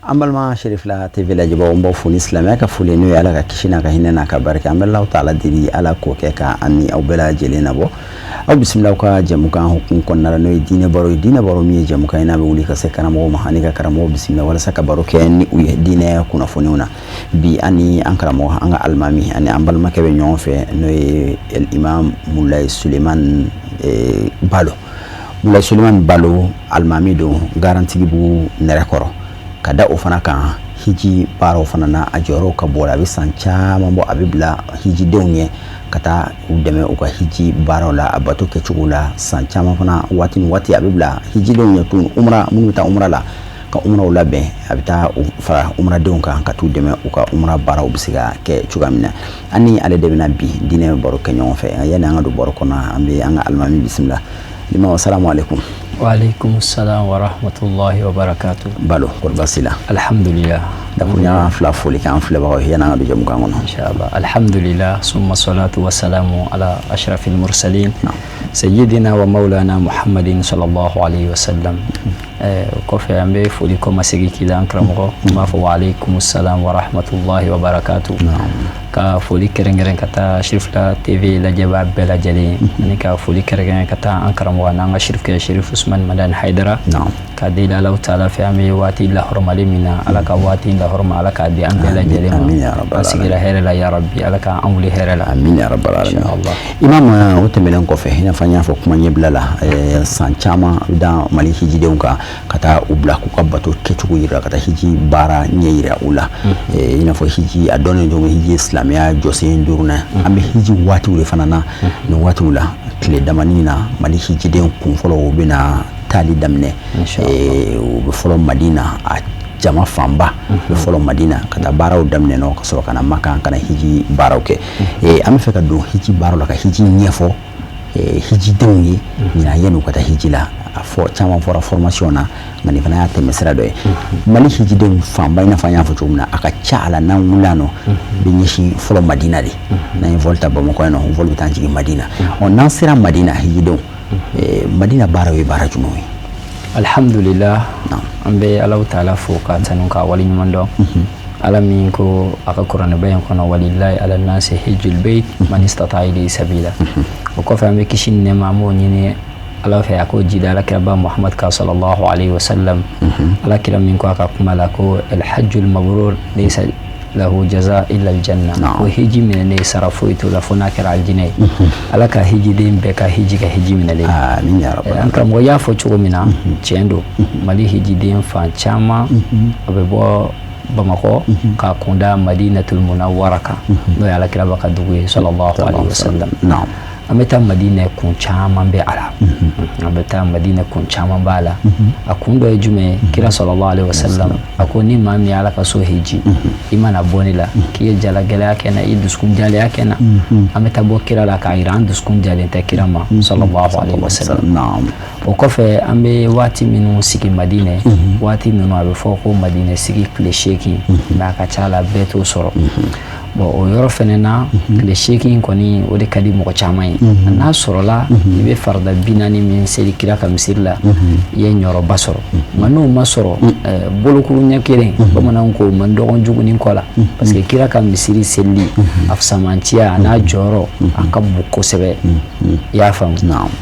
amalma sherif la tv la jaba on bo funi islamia ka fule no ala ka kishina ka hinena ka barka amallahu ta'ala diri ala ko ke ka ani aw bela jelena bo aw bismillah ka jamuka hukun konnara no dine baro mi jamuka ina be wuli ka se karamo mahani ka karamo bismillah wala saka baro ke ni uye dine kuna fununa bi ani an karamo anga almami ani ambal makabe nyonfe no el imam Moulay Suleiman Balo almami do garanti bu nerekoro kada o fana kan hiji baro fana na ajoro ka bola bi sancha mambo abibla hiji dewnye kata udeme uka hiji baro la abato ke chugula sancha mafana wati abibla hiji dewnye tun umra munuta umra la ka umra la be abita fara umra dewn ka tu deme uka umra baro bisiga ke chugamina ani ale debina bi dine baro kenyon fe yana ngadu baro kona ambe anga almami bismillah lima assalamu alaikum. Waalaikum assalam wa rahmatullahi wa barakatuh. Balo korbasila. Alhamdulillah. Da kunya fla foli kan fla ba yana do jamu kan ngono. Inshallah. Alhamdulillah summa salatu wassalamu ala ashrafil mursalin. Sayyidina wa maulana Muhammadin sallallahu alaihi wasallam. Ko fe ambe foli ko masigi kidan kramo ma fa wa alaikum assalam wa rahmatullahi wa barakatuh. Ka foli kerengeren kata Shirifla TV la jaba bela jali ni ka foli kerengeren kata an karamo na nga Shirif Usman Madan Haidara ka de la Allah taala fi ami wati la hurmali mina ala ka wati la hurma ala ka de an bela jali amin ya rabbal alamin asigira herela ya rabbi ala ka amuli herela amin ya rabbal alamin inshallah imam wotemelen ko fe hina fanya fo kuma nyeblala sanchama da mali hiji de unka kata ubla ku kabato kechugo yira kata hiji bara nyira ula ina fo hiji adone do hiji islam ya jose nduruna ambe hiji wati ule fanana no wati ula kile damanina mali hiji den kun folo bina tali damne be folo madina a jama famba be folo madina kata baraw damne no ko kana maka kana hiji baraw ke am fe ka do hiji baraw la ka hiji nyefo hiji dengi nyina yenu kata hiji la fo chama fora formation na ngani fana ya temesera do mali hiji den famba ina fanya fo chumna aka chala na mulano be nyishi folo madina di na volta ba mo ko no volta tanji madina on nasira madina hiji don madina barawe barajunowi alhamdulillah ambe Allah taala fo ka tanunka wali nyumando alamin ko aka qur'an bayan kono walillahi ala nasi hijjul bait man istata'a ilayhi sabila ko fa ambe kishin ne mamo nyine Allah fa yako jidala kiraba Muhammad ka sallallahu alaihi wasallam ala kiramin ko aka kuma la ko al hajjul mabrur laysa lahu jaza illa aljanna wa hiji min ne sarafu ito la funa kira aljinai alaka hiji din be ka hiji min le amin ya rabbal an kam ya fo chugo mina chendo mali hiji din fa chama abe bo bamako ka kunda madinatul munawwara no ya alakira baka dugu sallallahu alaihi wasallam na'am ameta madina kun chama be ala ameta madina kun chama bala akundo ejume kira sallallahu alaihi wasallam akoni mami ala ka so hiji imana bonila kiye jala gala yake na iduskun jala yake na ameta bo kira la ka iran duskun jala ta kira ma sallallahu alaihi wasallam na'am okofe ambe wati minu siki madina wati minu abe foko madina siki klesheki na ka chala beto soro bo o yoro fenena klesheki koni o de kadi mo chamai na sorola ibe farda binani min seri kira kam sirla ye nyoro basoro manu masoro boloku nyakere bamanan ko man dogon juguni kola parce que kira kam siri selli afsamantia na joro akabu ko sebe ya fam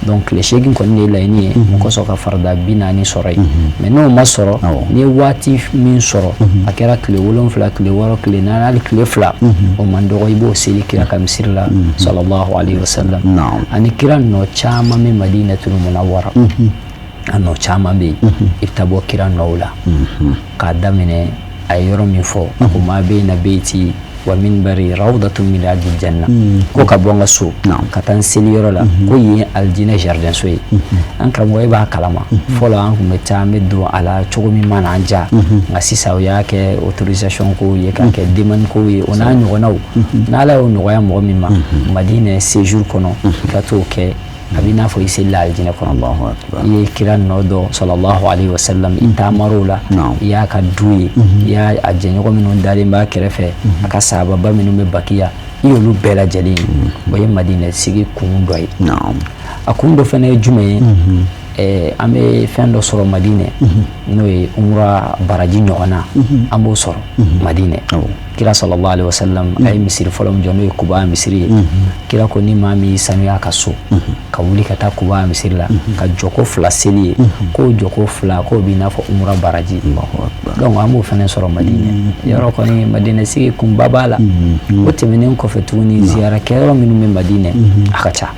donc klesheki koni la ni ko so ka farda binani sorai menu masoro ni wati min soro akera kle wolon fla kle woro kle na kle fla o mandogo ibo seli kira kam sirla sallallahu alaihi wasallam ani kira no chama me madinatul munawwara ano chama be itabo kira noula ka damine ayoro mi fo ko ma be na beiti wa minbari rawdatun min aljanna ko ka bonga su ka tan selioro la ko yi aljina jardin soyi an kam way ba kalama folo an ko meta meddo ala chogomi mana anja ngasi sawya ke autorisation ko ye ka ke deman ko ye ona nyonaw na la no ya mo mi ma madina séjour kono ka to ke abina fo isilla aljina kono Allahu akbar ye kiran nodo sallallahu alaihi wasallam intamarula ya ka duyi ya ajenyo ko minun dali ba kerefe aka sababa minun be bakiya yolu bela jali boye madina sigi kundoy akundo fene jume an bɛ fɛn dɔ sɔrɔ Madinɛ n'o ye umra baraji ɲɔgɔnna an b'o sɔrɔ Madinɛ kira sallallahu alaihi wasallam a ye misiri fɔlɔ min jɔ n'o ye Kuba misiri ye kira ko ni maa min sanuya ka so ka wuli ka taa Kuba misiri la ka jɔko 2 seli ye k'o jɔko 2 k'o b'i n'a fɔ umra baraji donc an b'o fɛnɛ sɔrɔ Madinɛ yɔrɔ kɔni Madinɛ sigi kunba b'a la o tɛmɛnen kɔfɛ tuguni ziyara kɛyɔrɔ minnu bɛ Madinɛ a ka ca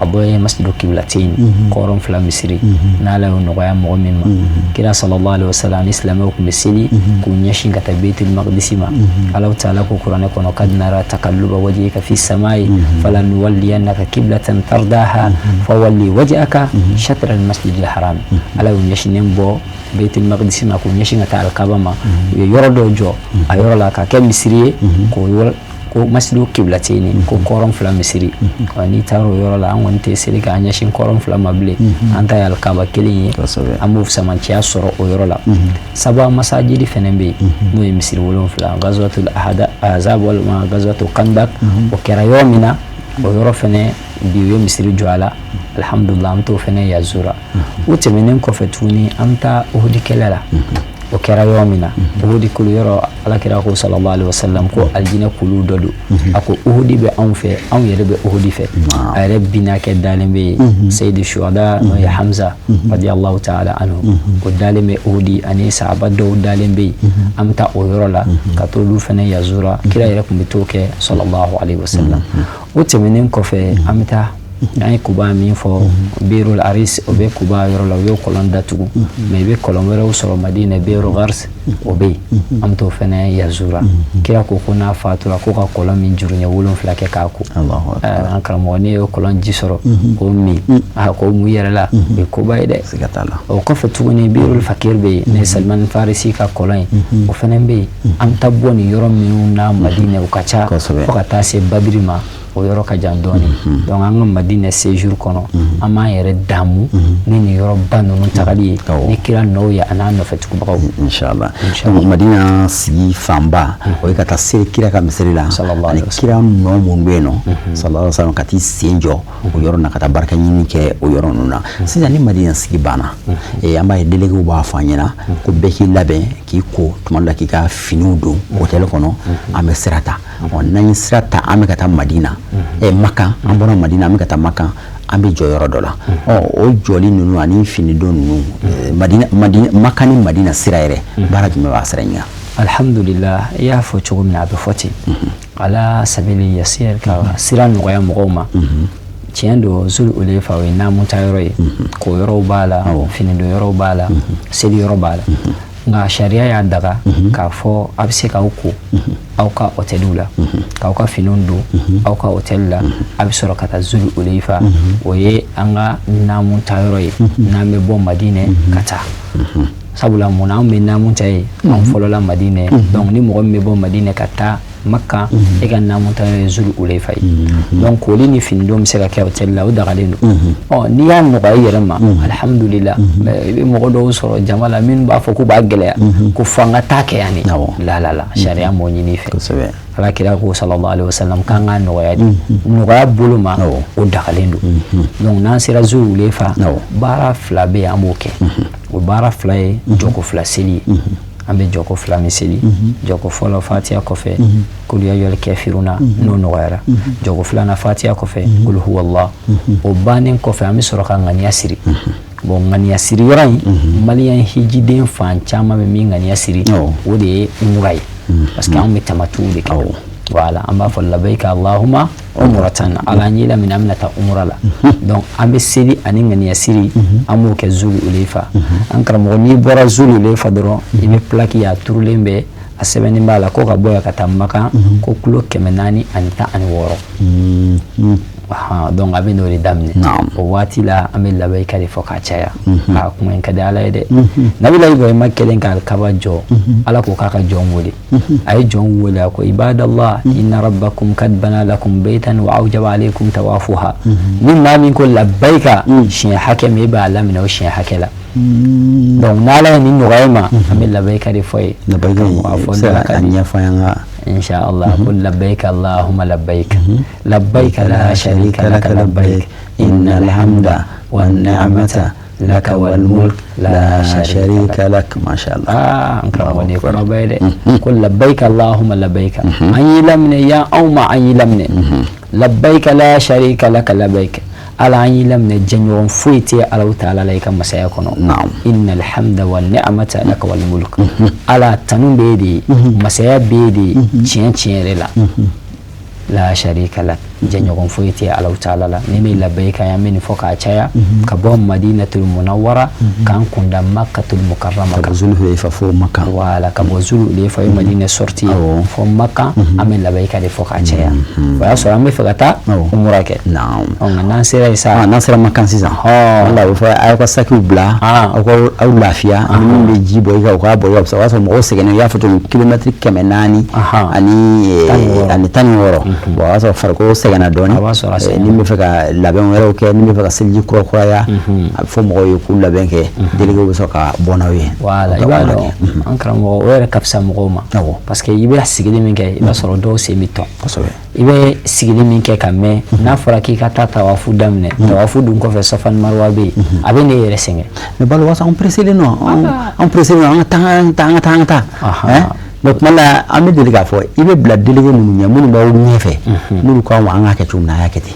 a bɔ ye masjidu Kiblatain kɔrɔn 2 misiri n'Ala y'o nɔgɔya mɔgɔ min ma kira sallallahu alaihi wasallam ni silamɛw tun bɛ seli k'u ɲɛsin ka taa Baitul Maqdis ma Allahu ta'ala ko kuranɛ kɔnɔ kad nara taqalluba wajhika fi samai falanuwalliyannaka qiblatan tardaha fawalli wajhaka shatra al-masjidil haram Ala y'o ɲɛsinnen bɔ Baitul Maqdis ma k'u ɲɛsin ka taa Al-Kaaba ma u ye yɔrɔ dɔ jɔ a yɔrɔ la ka kɛ misiri ye ko masjidu Kiblatain ko kɔrɔn 2 misiri n'i taara o yɔrɔ la an kɔni tɛ seli k'an ɲɛsin kɔrɔn 2 ma bilen an ta ye Al-Kaaba kelen ye an b'o samanciya sɔrɔ o yɔrɔ la saba masajidi fɛnɛ bɛ yen n'o ye misiri 7 Ghazwatul Ahzab walima Ghazwatul Khandaq o kɛra yɔrɔ min na o yɔrɔ fɛnɛ bi u ye misiri jɔ a la alhamdulillah an t'o fɛnɛ yazura o tɛmɛnen kɔfɛ tuguni an bɛ taa Uhud kɛlɛ la o kɛra yɔrɔ min na Uhud kulu yɔrɔ alakira ko sallallahu alaihi wasallam ko aljinɛ kulu dɔ don a ko Uhud bɛ anw fɛ anw yɛrɛ bɛ Uhud fɛ a yɛrɛ binakɛ dalen bɛ yen Sayyidu Shuhada n'o ye Hamza radiyallahu ta'ala anhu o dalen bɛ Uhud ani sahaba dɔw dalen bɛ yen an bɛ taa o yɔrɔ la ka t'olu fɛnɛ yazura kira yɛrɛ tun bɛ t'o kɛ sallallahu alaihi wasallam o tɛmɛnen kɔfɛ an bɛ taa an ye Kuba min fɔ Beirul Aris o bɛ Kuba yɔrɔ la o y'o kɔlɔn datugu mais i bɛ kɔlɔn wɛrɛw sɔrɔ Madinɛ Beirul Gars o bɛ yen an bɛ t'o fɛnɛ yazura kira ko n'a fatura ko ka kɔlɔn min juru ɲɛ 7 kɛ k'a ko an karamɔgɔ ne y'o kɔlɔn ji sɔrɔ k'o min k'o mun i yɛrɛ la o ye koba ye dɛ o kɔfɛ tuguni Beirul Fakir bɛ yen ne ye Salman Farisi ka kɔlɔn ye o fɛnɛ bɛ yen an bɛ taa bɔ nin yɔrɔ minnu na Madinɛ o ka ca fo ka taa se Badiri ma o yɔrɔ ka jan dɔɔni donc an ka Madinɛ séjour kɔnɔ an b'an yɛrɛ damu ni nin yɔrɔ ba ninnu tagali ye ni kira nɔw ye a n'a nɔfɛ tugubagaw inshallah Madina sigi fanba o ye ka taa se kira ka misiri la ani kira nɔ minnu bɛ yen nɔ sallallahu alaihi wasallam ka t'i sen jɔ o yɔrɔ na ka taa barika ɲini kɛ o yɔrɔ ninnu na sisan ni Madina sigi banna an b'a ye délégués b'a fɔ an ɲɛna ko bɛɛ k'i labɛn k'i ko tuma dɔ la k'i ka finiw don hôtel kɔnɔ an bɛ sira ta n'an ye sira ta an bɛ ka taa Madina Maka an bɔra Madina an bɛ ka taa Maka an bɛ jɔ yɔrɔ dɔ la o jɔli ninnu ani fini don ninnu Maka ni Madina sira yɛrɛ baara jumɛn b'a sira in kan alhamdulillah i y'a fɔ cogo min na a bɛ fɔ ten ala sabili yasir ka sira nɔgɔya mɔgɔw ma tiɲɛ don Zul Ulefa o ye naamu ta yɔrɔ ye ko yɔrɔw b'a la fini don yɔrɔw b'a la seli yɔrɔ b'a la nka sariya y'a daga k'a fɔ a bɛ se k'aw ko aw ka hôteliw la k'aw ka finiw don aw ka hôtel la a bɛ sɔrɔ ka taa Zul Ulefa o ye an ka naamu ta yɔrɔ ye n'an bɛ bɔ Madinɛ ka taa sabula mun an bɛ naamu ta ye an fɔlɔla Madinɛ donc ni mɔgɔ min bɛ bɔ Madinɛ ka taa Makka e ka naamu ta yɔrɔ ye Zul Ulefa ye donc koli ni fini don bɛ se ka kɛ hôtel la o dagalen don n'i y'a nɔgɔya i yɛrɛ ma alhamdulillah i bɛ mɔgɔ dɔw sɔrɔ jama la minnu b'a fɔ k'u b'a gɛlɛya ko fo an ka taa kɛ yan ne la sariya m'o ɲini i fɛ ala kira ko sallallahu alaihi wasallam k'an ka nɔgɔya de nɔgɔya bolo ma o dagalen don donc n'an sera Zul Ulefa baara 2 bɛ yen an b'o kɛ o baara 2 ye jɔko 2 seli ye an bɛ jɔko 2 min seli jɔko fɔlɔ Fatiha kɔfɛ kul ya ayyuhal kafiruna n'o nɔgɔyara jɔko 2nan Fatiha kɔfɛ kul huwallah o bannen kɔfɛ an bɛ sɔrɔ ka ŋaniya siri bon ŋaniya siri yɔrɔ in maliyɛn hijiden fan caman bɛ min ŋaniya siri o de ye umra ye parce que an bɛ tamatuw de kɛ voilà an b'a fɔ labbaika allahumma umratan ala ɲɛ lamina an bɛna taa umra la donc an bɛ seli ani ŋaniya siri an b'o kɛ Zul Ulefa an karamɔgɔ n'i bɔra Zul Ulefa dɔrɔn i bɛ plaque ye a turulen bɛ a sɛbɛnnen b'a la ko ka bɔ yan ka taa Maka ko kilo 416 donc a bɛ n'o de daminɛ o waati la an bɛ labbaika de fɔ k'a caya a kuma in ka di ala ye dɛ Nabila Ibrahima kɛlen ka Al-Kaaba jɔ ala ko k'a ka jɔn wele a ye jɔn wele a ko ibadallah inna rabbakum kad bana lakum baytan wa awjaba alaykum tawafuha ni maa min ko labbaika siɲɛ hakɛ min e b'a laminɛ o siɲɛ hakɛ la donc n'ala ye nin nɔgɔya ma an bɛ labbaika de fɔ ye إن شاء الله قل لبيك اللهم لبيك لبيك لا شريك لك لبيك إن الحمد والنعمة laka wal mulk la sharika lak. Masha Allah. an karamade kuma bayde kul labbaik allahumma labbaik an yi lamne ya auma an yi lamne labbaik la sharika lak labbaik ala an yi lamne janyon fuite ala ta'ala laika masaya kono innal hamda wan ni'mata lak wal mulk ala tanun bedi masaya bedi cien la la sharika lak janyon fuite ala ta'ala la ni labbaika ya min foka chaya ka bom madinatul munawwara kan kunda makkatul mukarrama ka zulu fa fo makka wala ka zulu le fa madina sorti fo makka amin labbaika de foka chaya wa so amme fagata umra ke on nan sira isa nan sira makkan sisa Allah fa ay ko saki bla au lafiya min be jibo ga ko boyo so waso mo segene ya foto kilometre kemenani ani tani woro waso farko segana doni ni me faka laben wero ke ni me faka silji ko ya fo mo yo kula benke delego be soka bonawi wala ibado an karamo wera kapsa mo ma parce que ibe sigide min ke iba soro do se mito ibe sigide min ke kamme na fora ki kata tawafu damne tawafu dun ko fe safan marwa be abene yere senge me balo wasa on presele no on presele no tanga donc mala ame deliga fo ibe bla delige mun nya mun ba nyefe mun ko wa anga ke tumna yakete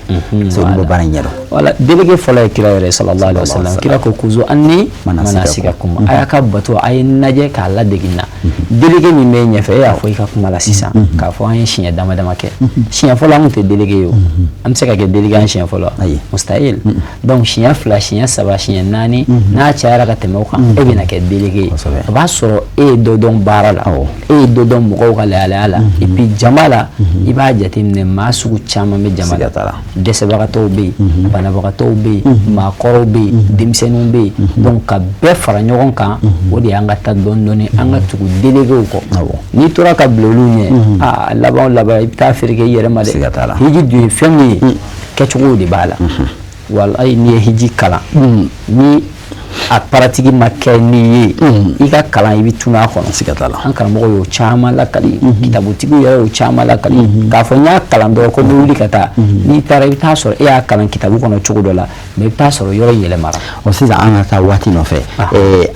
so ibe baranyero wala delige fola kira sallallahu alaihi wasallam kira ko kuzu anni manasikakum ayaka bato ay naje ka la degina delige mi me nyefe ya fo ka kuma la sisa ka fo an shinya dama ke shinya fola mun te delige yo am se ka ke delige an shinya fola mustahil donc shinya fla shinya saba shinya nani na chaara ka temo kan e bina ke delige ba soro e do don barala do don mo ko ala et puis jamala iba jatimne masugu chama me jamala dese bagato be bana bagato be ma koro be dimsenun be donc ka be fara nyogon kan wodi anga ta don doni anga tugu delege ko ni tora ka blolu nye laba ibta firge yere ma de hiji du fami kechugo di bala wallahi ni hiji kala ni a paratigi makke ni ika kala ibi tuna kono sigatala an kan mo yo chama la kali kitabutigu yo chama la kali ka fonya kala ndo ko duli kata ni tare ta so ya kala kitabu kono chugodola me ta so yo yele mara o sisa an ta wati no fe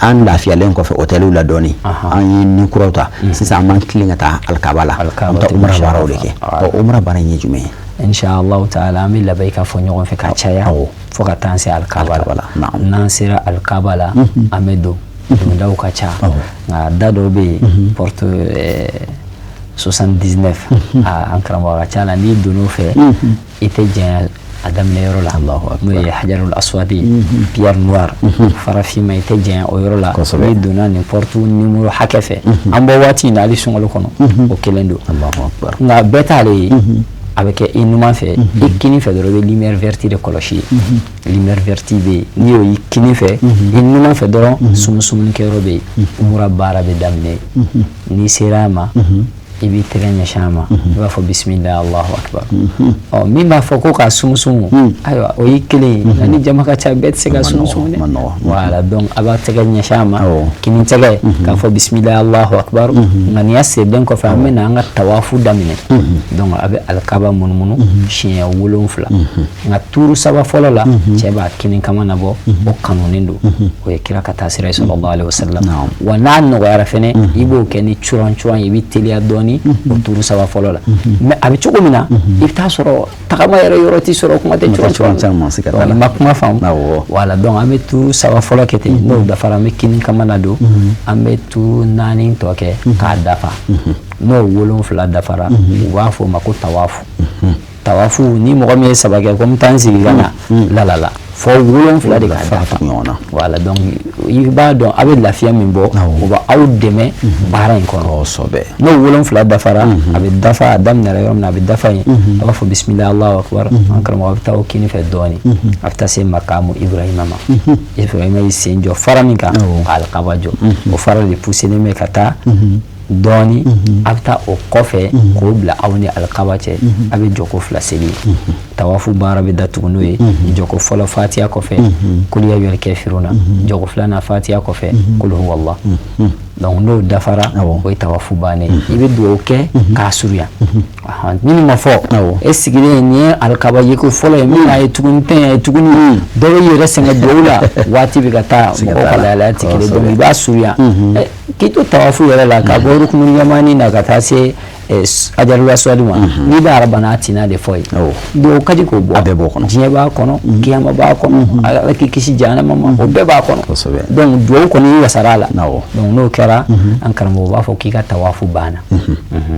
an la fi alen ko fe hotelu la doni an ni kurota sisa man klinga ta alkabala ta umra barawle ke o umra baranye jume inshallah ta'ala mi labayka fo nyogon fe ka chaya fo ka tansi alkabala nan sira alkabala amedo ndaw ka cha nga dado be porte 79 ankara mo ka cha ni dono fe ite jen adam ne yoro la no ye hajarul aswadi pierre noir farafi ma ite jen o yoro la ni dona ni porte numéro hakefe ambo wati na ali sungolo kono o kelendo Allahu akbar nga betale avec inuma fait ikini fait de lumière verte de colochi lumière verte be ni o ikini fait inuma fait de sumsum ke robe umura bara be damne ni serama ibi teganya shama wa fa bismillah Allahu akbar o mimma foko ka sumsum aywa o ikili ni jama ka cha bet se ka sumsum wala donc aba teganya shama kini tege ka fa bismillah Allahu akbar ngani yasse den ko fa mena nga tawafu damine donc abe alkaba munmunu shiya wolon fula nga turu saba folo la cheba kini kama nabo o kanunindo o kira ka tasira sallallahu alaihi wasallam wa nan no gara fene ibo keni churan ibi telia doni turu saba folo la mais abi chogo mina ifta soro takama yoroti soro kuma te churan wala makuma fam wala donc ame turu saba folo kete no da fara me kini kama nado ame tu nani toke ka dafa no wolon fula dafara wa fo mako tawafu ni mo me sabage ko mtanzi gana la fo wolon fula de ka dafa wala donc iba don abe lafiya min bo o ba awdeme baran ko sobe no wolon fula dafara abe dafa adam na yom na abe dafa wa fo bismillah Allahu akbar ankar mo abta o kini fe doni afta se makamu ibrahima isenjo faraminka al qabajo o fara de pousser me kata doni afta o kofe ko bla awni alqabache abe joko flaseli tawafu bara be datu noye joko fola fatiha kofe kul ya yul kafiruna joko flana fatiha kofe kul huwa allah donc n'o dafara o ye tawafu bannen i bɛ dugawu kɛ k'a surunya minnu ma fɔ e sigilen nin ye alikaba ye ko fɔlɔ ye min n'a ye tuguni tɛn ye tuguni dɔ bɛ yɛrɛ sɛgɛn dugawu la waati bɛ ka taa mɔgɔ ka lahalaya tɛ kelen donc i b'a surunya k'i to tawafu yɛrɛ la ka bɔ rukunu yamani na ka taa se ajarul aswad ma n'i bɛ arabana tina de fɔ ye dugawu ka di k'o bɔ a bɛɛ b'o kɔnɔ diɲɛ b'a kɔnɔ kiyama b'a kɔnɔ ala k'i kisi jahanama ma o bɛɛ b'a kɔnɔ donc dugawu kɔni i wasara la donc n'o kɛra an karamɔgɔ b'a fɔ k'i ka tawafu banna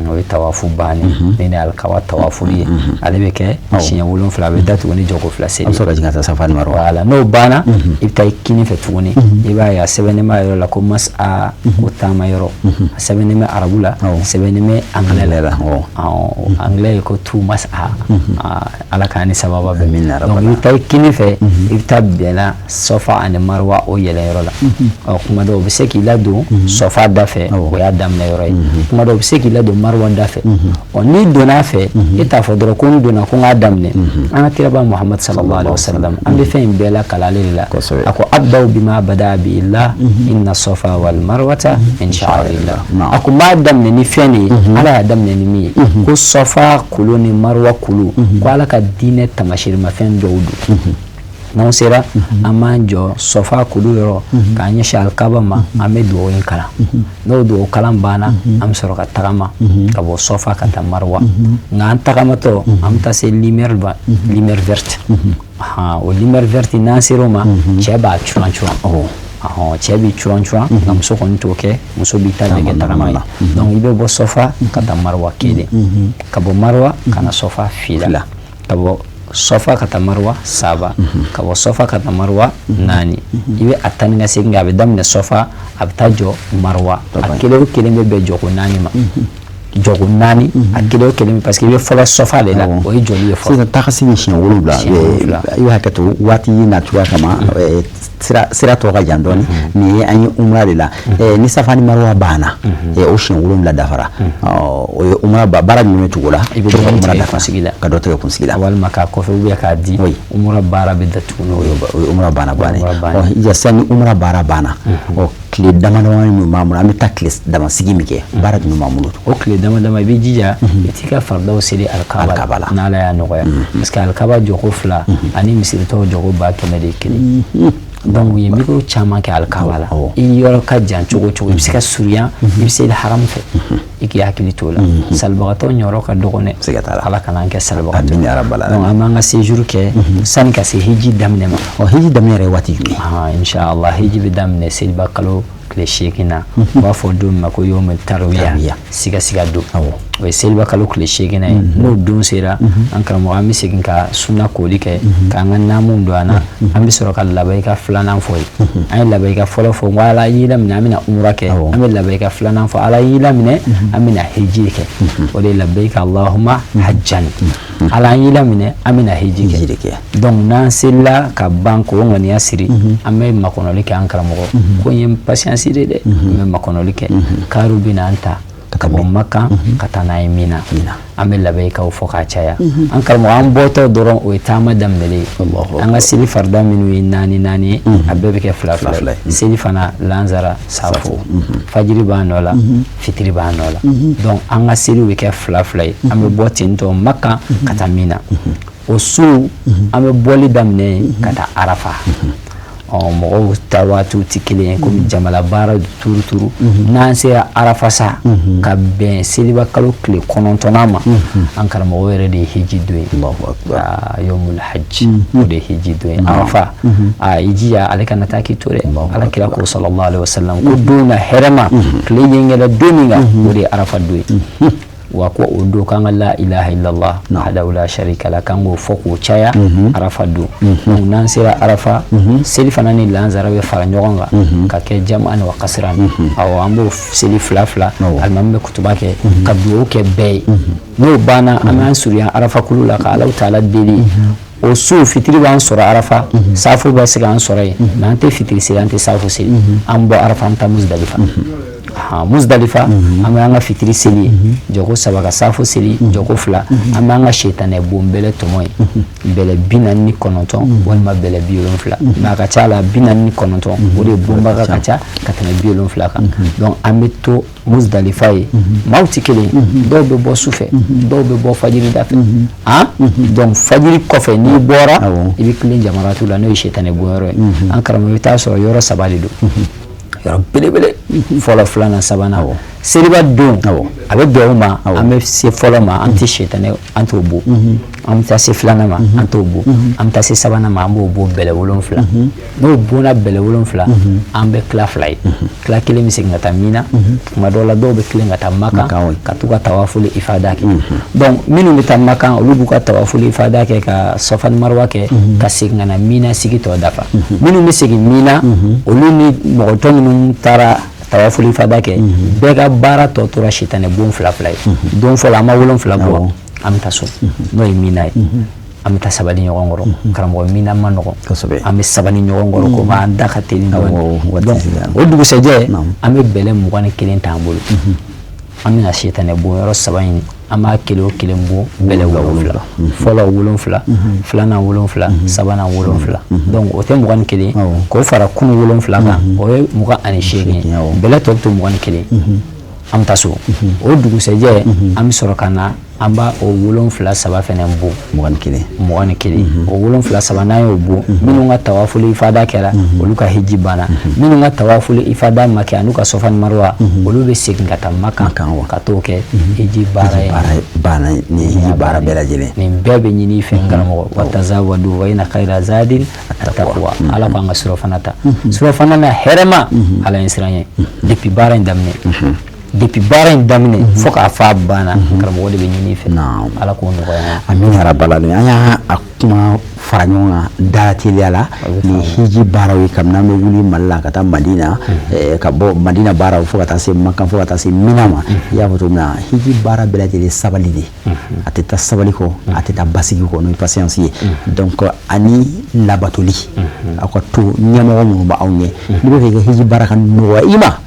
o ye tawafu bannen ni ni alikaba tawafuli ye ale bɛ kɛ siɲɛ 7 a bɛ datugu ni jɔko 2 seli voilà n'o banna i bɛ taa i kini fɛ tuguni i b'a ye a sɛbɛnnen b'a yɔrɔ la ko mas'a ko taama yɔrɔ a sɛbɛnnen bɛ arabu la sɛbɛnnen bɛ anglais la anglais ko tu mas'a ala k'an ni sababa bɛn donc i bɛ taa i kini fɛ i bɛ taa bɛnna sɔfa ani marwa o yɛlɛ yɔrɔ la kuma dɔw u bɛ se k'i ladon sɔfa da fɛ o y'a daminɛ yɔrɔ ye kuma dɔw u bɛ se k'i ladon marwa da fɛ n'i donna fɛ e t'a fɔ dɔrɔn ko n donna ko n k'a daminɛ an ka kiraba Muhammad sallallahu alaihi wasallam an bɛ fɛn in bɛɛ la kala ale de la a ko abdaw bima bada bi'illah inna safa wal marwata min sha'airillah a ko n b'a daminɛ ni fɛn de ye ala y'a daminɛ ni min ye ko safa kulu ni marwa kulu ko ala ka diinɛ tamasirima-fɛn dɔw don n'anw sera an b'an jɔ sɔfa kulu yɔrɔ k'an ɲɛsin alikaba ma an bɛ dugawu in kalan n'o dugawu kalan banna an bɛ sɔrɔ ka tagama ka bɔ sɔfa ka taa marwa nka an tagamatɔ an bɛ taa se lumière verte o lumière verte n'an sera o ma cɛ b'a curan cɛ b'i curan nka muso kɔni t'o kɛ muso b'i ta nɛgɛ tagama ye donc i bɛ bɔ sɔfa ka taa marwa kelen ka bɔ marwa ka na sɔfa fila ka bɔ sɔfa ka taa marwa 3 ka bɔ sɔfa ka taa marwa 4 i bɛ a ta ni ka segin a bɛ daminɛ sɔfa a bɛ taa jɔ marwa a kelen o kelen bɛ bɛn jɔko 4 ma jɔko 4 a kelen o kelen parce que i bɛ fɔlɔ sɔfa de la o ye jɔli ye fɔlɔ sisan takasi siɲɛ 7 i bɛ hakɛ to waati nacogoya kama sira tɔ ka jan dɔɔni nin ye an ye umra de la ni safa ni marwa banna o siɲɛ 7 dafara o ye umra baara jumɛn cogo la i bɛ dɔ tigɛ kunsigi la ka dɔ tigɛ kunsigi la walima k'a kɔfɛ ou bien k'a di umra baara bɛ datugu n'o ye umra banna bannen sisan ni umra baara banna tile damadama min b'an bolo an bɛ taa tile damasigi min kɛ baara jumɛn b'an bolo o tile damadama i bɛ jija i t'i ka faridaw seli alikaba la n'ala y'a nɔgɔya parce que alikaba jɔko 2 ani misiritɔw jɔko 100 de ye kelen donc u ye mikro caman kɛ alikaba la i yɔrɔ ka jan cogo cogo i bɛ se ka surunya i bɛ seli haramu fɛ i k'i hakili t'o la salibagatɔ ɲɔrɔ ka dɔgɔ dɛ ala kana an kɛ salibagatɔ donc an b'an ka séjour kɛ sani ka se hiji daminɛ ma hiji daminɛ yɛrɛ ye waati jumɛn inshallah hiji bɛ daminɛ seliba kalo tile 8 na u b'a fɔ don min ma ko yawmu tarwiya siga don o ye seliba kalo tile 8 na ye n'o don sera an karamɔgɔ an bɛ segin ka sunna koli kɛ k'an ka naamuw don an na an bɛ sɔrɔ ka labayika 2nan fɔ ye an ye labayika fɔlɔ fɔ ko ala y'i laminɛ an bɛna umra kɛ an bɛ labayika 2nan fɔ ala y'i laminɛ an bɛna hiji kɛ o de ye labayika allahumma hajjan ala y'i laminɛ an bɛna hiji kɛ donc n'an selila ka ban k'o ŋaniya siri an bɛ makɔnɔli kɛ an karamɔgɔ ko n ye patience de dɛ an bɛ makɔnɔli kɛ kariw bɛna an ta ka bɔ Maka ka taa n'a ye Mina an bɛ labayikaw fɔ k'a caya an karamɔgɔ an bɔtɔ dɔrɔn o ye taama daminɛlen ye an ka seli farida minnu ye 4 ye a bɛɛ bɛ kɛ 2 seli fana lanzara safo fajiri b'a nɔ la fitiri b'a nɔ la donc an ka seliw bɛ kɛ 2 ye an bɛ bɔ tentɔ Maka ka taa Mina o su an bɛ bɔli daminɛ ka taa Arafa mɔgɔw ta waatiw tɛ kelen ye komi jamana baara turu n'an sera Arafa sa ka bɛn seliba kalo tile 9 ma an karamɔgɔ yɛrɛ de ye hiji don ye yawmul hajj o de ye hiji don ye Arafa i jija ale kana taa k'i to dɛ ala kira ko sallallahu alaihi wasallam ko don na hɛrɛma tile yɛngɛla don min kan o de ye Arafa don ye wa ko o don k'an ka la ilaha illallah wahdahu la sharika la k'an k'o fɔ k'o caya Arafa don donc n'an sera Arafa seli fana ni lanzara bɛ fara ɲɔgɔn kan ka kɛ jam'an wa qasran awɔ an b'o seli 2 alimami bɛ kutuba kɛ ka dugawu kɛ bɛɛ ye n'o banna an b'an surunya Arafa kulu la ka Alahu taala deli o su fitiri b'an sɔrɔ Arafa safo bɛ se k'an sɔrɔ yen mais an tɛ fitiri seli an tɛ safo seli an bɔ Arafa an bɛ taa Muzdalifa Muzdalifa an bɛ an ka fitiri seli jɔko 3 ka safo seli jɔko 2 an bɛ an ka shetanɛ bon bɛlɛ tɔmɔ ye bɛlɛ 49 walima bɛlɛ 70 mais a ka ca la 49 o de bonbaga ka ca ka tɛmɛ 70 kan donc an bɛ to Muzdalifa ye maaw tɛ kelen dɔw bɛ bɔ sufɛ dɔw bɛ bɔ fajiri da fɛ donc fajiri kɔfɛ n'i bɔra i bɛ kilen jamaratu la n'o ye shetanɛ bon yɔrɔ ye an karamɔgɔ i bɛ taa sɔrɔ yɔrɔ 3 de don yɔrɔ belebele fɔlɔ 2nan 3nan seliba don a bɛ bɛn o ma an bɛ se fɔlɔ ma an tɛ shetanɛ an t'o bɔ an bɛ taa se 2nan ma an t'o bɔ an bɛ taa se 3nan ma an b'o bɔ bɛlɛ 7 n'o bɔnna bɛlɛ 7 an bɛ tila 2 ye tila kelen bɛ segin ka taa Mina tuma dɔw la dɔw bɛ kilen ka taa Makan ka t'u ka tawaful ifada kɛ donc minnu bɛ taa Makan olu b'u ka tawaful ifada kɛ ka Safa ni Marwa kɛ ka segin ka na Mina sigi tɔ dafa minnu bɛ segin Mina olu ni mɔgɔ tɔ minnu taara tawaful ifada kɛ bɛɛ ka baara tɔ tora shetanɛ bon 2 ye don fɔlɔ an ma 7 bɔ an bɛ taa so n'o ye Mina ye an bɛ taa sabali ɲɔgɔn kɔrɔ karamɔgɔ Mina ma nɔgɔn an bɛ sabali ɲɔgɔn kɔrɔ komi an da ka teli dɔɔnin o dugusɛjɛ an bɛ bɛlɛ 21 t'an bolo an bɛna shetanɛ bon yɔrɔ 3 in an b'a kelen o kelen bɔ bɛlɛ 7 fɔlɔ 7 2nan 7 3nan 7 donc o tɛ 21 k'o fara kunu 7 kan o ye 28 bɛlɛ tɔ bɛ to 21 an bɛ taa so o dugusɛjɛ an bɛ sɔrɔ ka na an b'a o 7 3 fɛnɛ bɔ 21 o 7 3 n'an y'o bɔ minnu ka tawaful ifada kɛra olu ka hiji banna minnu ka tawaful ifada ma kɛ an'u ka Safa ni Marwa olu bɛ segin ka taa Makan ka t'o kɛ hiji baara ye ni hiji baara bɛɛ lajɛlen nin bɛɛ bɛ ɲini i fɛ karamɔgɔ watazawadu wa inna khayra zadil at-taqwa ala k'an ka surafana ta surafana na hɛrɛma ala ye siran ye depuis baara in daminɛ depuis baara in daminɛ fo k'a fɔ a banna karamɔgɔ de bɛ ɲini i fɛ ala k'o nɔgɔya amin ya rabbal alamin an y'a kuma fara ɲɔgɔn kan darateliya la ni hiji baaraw ye kabini an bɛ wuli Mali la ka taa Madina ka bɔ Madina baaraw fo ka taa se Makan fo ka taa se Mina ma i y'a fɔ cogo min na hiji baara bɛɛ lajɛlen sabali de a tɛ taa sabali kɔ a tɛ taa basigi kɔ n'o ye patience ye donc ani labatoli aw ka to ɲɛmɔgɔ minnu b'aw ɲɛ n'i bɛ fɛ i ka hiji baara ka nɔgɔya i ma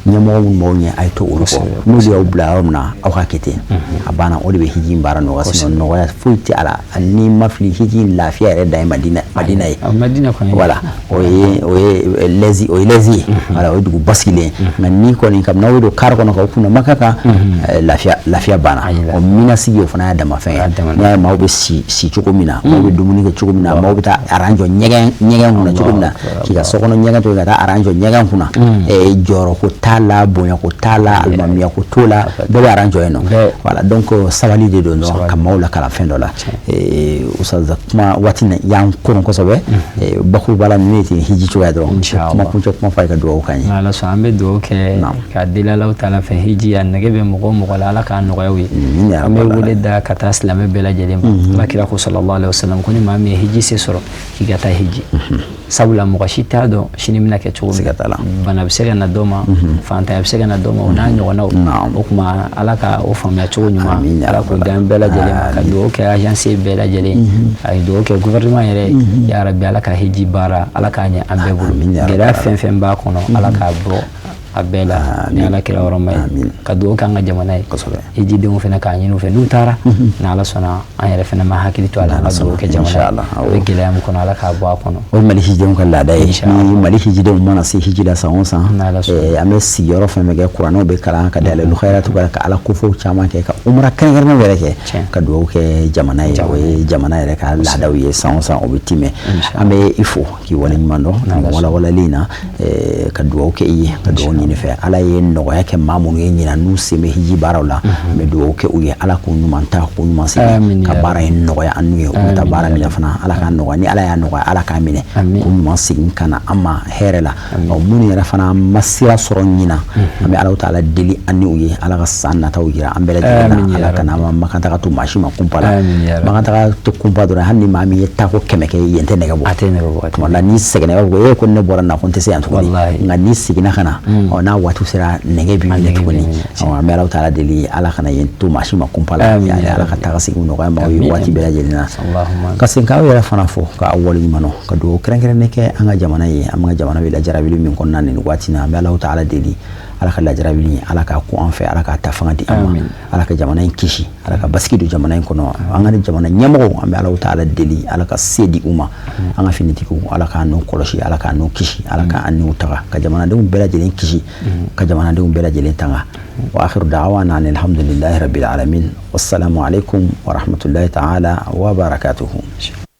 ɲɛmɔgɔ minnu b'aw ɲɛ a ye to olu kɔ n'olu y'aw bila yɔrɔ min na aw ka kɛ ten a banna o de bɛ hiji baara nɔgɔya sinon nɔgɔya foyi tɛ a la ani ma fili hiji lafiya yɛrɛ dan ye Madina ye voilà o ye lezi ye voilà o ye dugu basigilen nka ni kɔni kabini aw bɛ don kari kɔnɔ k'aw kunna Maka kan lafiya banna o Mina sigi o fana y'a dama fɛn ye n'i y'a ye maaw bɛ si cogo min na maaw bɛ dumuni kɛ cogo min na maaw bɛ taa aran jɔ ɲɛgɛn kunna cogo min na k'i ka sokɔnɔ ɲɛgɛn to ka taa aran jɔ ɲɛgɛn kunna jɔyɔrɔ ko t'a la bonya ko t'a la alimamiya ko t'o la bɛɛ bɛ aran jɔ yen nɔ voilà donc sabali de don dɔrɔn ka maaw lakala fɛn dɔ la usaza kuma waati y'an koron kosɛbɛ bakuruba la ninnu ye ten hiji cogoya dɔrɔn kuma kuncɛ kuma f'a ye ka dugawu k'an ye ala sɔn an bɛ dugawu kɛ ka deli Alahu taala fɛ hiji a nɛgɛ bɛ mɔgɔ o mɔgɔ la ala k'a nɔgɔya u ye an bɛ wele da ka taa silamɛ bɛɛ lajɛlen ma alakira ko sallallahu alaihi wasallam ko ni maa min ye hiji se sɔrɔ k'i ka taa hiji sabula mɔgɔ si t'a dɔn sini bɛna kɛ cogo min bana bɛ se ka na dɔ ma fantanya bɛ se ka na dɔ ma o n'a ɲɔgɔnnaw o kuma ala ka o faamuya cogo ɲuman ala k'o d'an bɛɛ lajɛlen ma ka dugawu kɛ agence bɛɛ lajɛlen a ye dugawu kɛ gouvernement yɛrɛ ya rabi ala ka hiji baara ala k'a ɲɛ an bɛɛ bolo gɛlɛya fɛn fɛn b'a kɔnɔ ala k'a bɔ a bɛɛ la ni ala kira yɔrɔ ma ye ka dugawu kɛ an ka jamana ye hijidenw fana k'a ɲini u fɛ n'u taara ni ala sɔnna an yɛrɛ fana ma hakili to a la an ka dugawu kɛ jamana ye o ye gɛlɛya min kɔnɔ ala k'a bɔ a kɔnɔ o ye Mali hijidenw ka laada ye ni Mali hijidenw mana se hiji la san o san an bɛ sigiyɔrɔ fɛn fɛn kɛ kuranɛw bɛ kalan ka dayɛlɛ lukhayiratu ka ala kofow caman kɛ ka umra kɛrɛnkɛrɛnnenw yɛrɛ kɛ ka dugawu kɛ jamana ye o ye jamana yɛrɛ ka laadaw ye san o san o bɛ timɛ an bɛ i fo k'i waleɲuman dɔn walawalali in na ka dugawu kɛ i ye ka dugawu ɲini fɛ ala ye nɔgɔya kɛ maa minnu ye ɲina n'u sen bɛ hiji baaraw la n bɛ dugawu kɛ u ye ala k'u ɲuman ta k'u ɲuman segin ka baara in nɔgɔya an n'u ye u bɛ taa baara min na fana ala k'a nɔgɔya ni ala y'a nɔgɔya ala k'a minɛ k'u ɲuman segin ka na an ma hɛrɛ la minnu yɛrɛ fana ma sira sɔrɔ ɲina an bɛ ala taala deli an ni u ye ala ka san nataw yira an bɛɛ lajɛlen na ala ka na Makan taga to maa si ma kunpa la Makan taga to kunpa dɔrɔn hali ni maa min ye taako 100 kɛ yen tɛ nɛgɛ bɔ tuma la n'i sɛgɛnna i b'a fɔ ko ne bɔra na ko n tɛ se yan tuguni nka n'i seginna ka na n'a waati sera nɛgɛ b'i minɛ tuguni an bɛ ala taala deli ala kana yen to maa si ma kunpa la ala ka taga segin nɔgɔya maaw ye waati bɛɛ lajɛlen na ka segin k'aw yɛrɛ fana fɔ k'aw waleɲuman dɔn ka dugawu kɛrɛnkɛrɛnnen kɛ an ka jamana ye an ka jamana bɛ lajarabili min kɔnɔna nin waati na an bɛ ala taala deli ala ka lajarabi ala ka ku an fɛ ala ka ta fanga di an ma ala ka jamana in kisi ala ka basigi don jamana in kɔnɔ an ka jamana ɲɛmɔgɔ an bɛ ala ta'ala deli ala ka se di u ma an ka finitigiw ala ka n'u kɔlɔsi ala ka n'u kisi ala ka an n'u taga ka jamanadenw bɛɛ lajɛlen kisi ka jamanadenw bɛɛ lajɛlen tanga wa akhiru da'wana alhamdulillahi rabbil alamin wassalamu alaikum wa rahmatullahi ta'ala wa barakatuhu